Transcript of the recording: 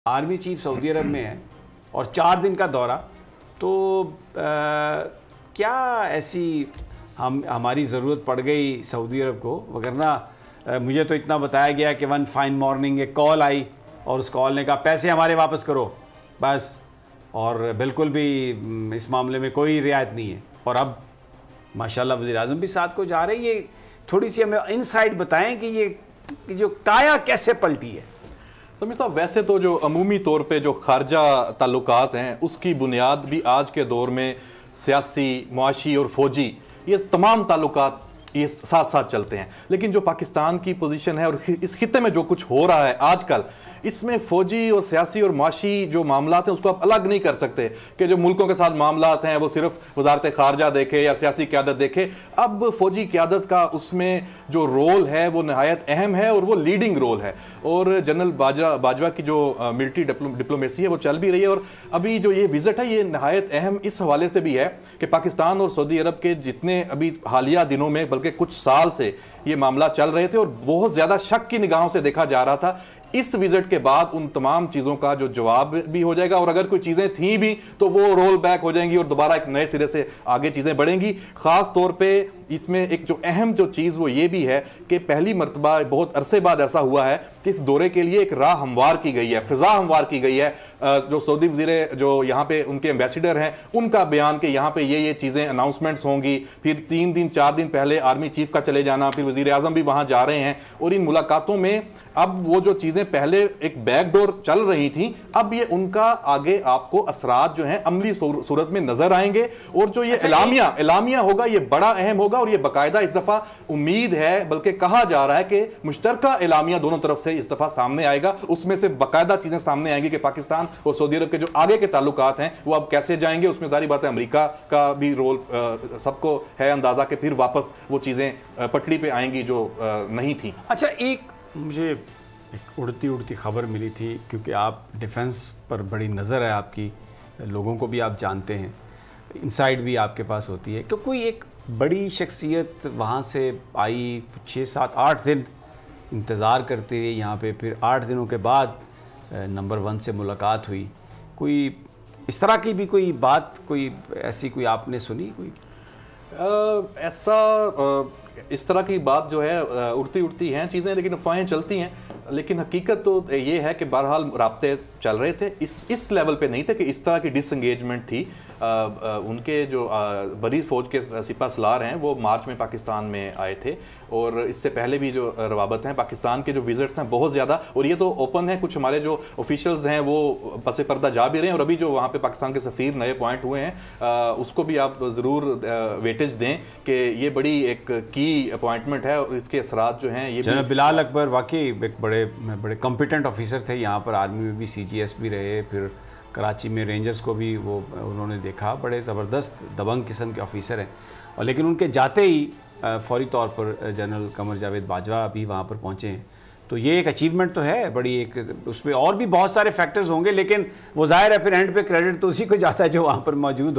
Army chief Saudi अरब में है और 4 दिन का दौरा, तो क्या ऐसी हमारी ज़रूरत पड़ गई सऊदी अरब को? वगरना मुझे तो इतना बताया गया कि वन फाइन मॉर्निंग एक कॉल आई और उस कॉल ने कहा पैसे हमारे वापस करो बस, और बिल्कुल भी इस मामले में कोई रियायत नहीं है। और अब माशाल्लाह वज़ीर आज़म भी साथ को जा रहे हैं। ये थोड़ी सी हमें इनसाइट बताएं कि ये जो काया कैसे पलटी है। समीर साहब, वैसे तो जो अमूमी तौर पे जो खारजा ताल्लुकात हैं उसकी बुनियाद भी आज के दौर में सियासी, मुआशी और फौजी, ये तमाम ताल्लुकात ये साथ साथ चलते हैं। लेकिन जो पाकिस्तान की पोजीशन है और इस खित्ते में जो कुछ हो रहा है आजकल, इसमें फौजी और सियासी और माशी जो मामलात हैं उसको आप अलग नहीं कर सकते कि जो मुल्कों के साथ मामलात हैं वो सिर्फ वजारत खारजा देखे या सियासी क़यादत देखे। अब फौजी क़यादत का उसमें जो रोल है वो नहायत अहम है और वो लीडिंग रोल है। और जनरल बाजवा की जो मिलिट्री डिप्लोमेसी है वो चल भी रही है। और अभी जो ये विज़िट है ये नहायत अहम इस हवाले से भी है कि पाकिस्तान और सऊदी अरब के जितने अभी हालिया दिनों में, बल्कि कुछ साल से ये मामला चल रहे थे और बहुत ज़्यादा शक की निगाहों से देखा जा रहा था, इस विजिट के बाद उन तमाम चीज़ों का जो जवाब भी हो जाएगा और अगर कोई चीज़ें थीं भी तो वो रोल बैक हो जाएंगी और दोबारा एक नए सिरे से आगे चीज़ें बढ़ेंगी। ख़ास तौर पे इसमें एक जो अहम जो चीज़ वो ये भी है कि पहली मरतबा बहुत अरसे बाद ऐसा हुआ है कि इस दौरे के लिए एक राह हमवार की गई है, फ़िज़ा हमवार की गई है। जो सऊदी वज़ीर जो यहाँ पे उनके एम्बेसडर हैं उनका बयान कि यहाँ पे ये चीज़ें अनाउंसमेंट्स होंगी, फिर 3 दिन 4 दिन पहले आर्मी चीफ का चले जाना, फिर वज़ीर आज़म भी वहाँ जा रहे हैं। और इन मुलाकातों में अब वो जो चीज़ें पहले एक बैकडोर चल रही थी, अब ये उनका आगे आपको असरात जो हैं अमली सूरत में नजर आएंगे। और जो ये एलामिया होगा ये बड़ा अहम होगा और ये बाकायदा इस दफ़ा उम्मीद है, बल्कि कहा जा रहा है कि मुश्तरका एलामिया दोनों तरफ से इस दफ़ा सामने आएगा। उसमें से बाकायदा चीज़ें सामने आएंगी कि पाकिस्तान और सऊदी अरब के जो आगे के ताल्लुकात हैं वो अब कैसे जाएंगे। उसमें जारी बात है अमेरिका का भी रोल सबको है अंदाज़ा कि फिर वापस वो चीज़ें पटड़ी पर आएंगी जो नहीं थी। अच्छा, एक मुझे एक उड़ती उड़ती खबर मिली थी, क्योंकि आप डिफेंस पर बड़ी नज़र है आपकी, लोगों को भी आप जानते हैं, इनसाइड भी आपके पास होती है, कि कोई एक बड़ी शख्सियत वहाँ से आई, 6, 7, 8 दिन इंतज़ार करते रहे यहाँ पे, फिर 8 दिनों के बाद नंबर 1 से मुलाकात हुई। कोई इस तरह की भी कोई बात, कोई ऐसी कोई आपने सुनी? कोई इस तरह की बात जो है उड़ती उड़ती हैं चीज़ें, लेकिन अफवाहें चलती हैं। लेकिन हकीकत तो ये है कि बहरहाल राब्ते चल रहे थे, इस लेवल पे नहीं थे कि इस तरह की डिसंगेजमेंट थी। उनके जो बरी फ़ौज के सिपा सलार हैं वो मार्च में पाकिस्तान में आए थे और इससे पहले भी जो रवाबत हैं, पाकिस्तान के जो विजिट्स हैं बहुत ज़्यादा, और ये तो ओपन है। कुछ हमारे जो ऑफिशियल्स हैं वो पसे पर्दा जा भी रहे हैं और अभी जो वहाँ पे पाकिस्तान के सफ़ीर नए अपॉइंट हुए हैं उसको भी आप ज़रूर वेटेज दें कि ये बड़ी एक की अपॉइंटमेंट है और इसके असरात जो हैं ये जनरल बिलाल अकबर वाकई एक बड़े कॉम्पिटेंट ऑफिसर थे। यहाँ पर आर्मी में भी CGS भी रहे, फिर कराची में रेंजर्स को भी वो उन्होंने देखा, बड़े ज़बरदस्त दबंग किस्म के ऑफिसर हैं। और लेकिन उनके जाते ही फौरी तौर पर जनरल कमर जावेद बाजवा भी वहाँ पर पहुँचे हैं, तो ये एक अचीवमेंट तो है बड़ी। एक उसमें और भी बहुत सारे फैक्टर्स होंगे, लेकिन वो ज़ाहिर है फिर एंड पे क्रेडिट तो उसी को जाता है जो वहाँ पर मौजूद हो।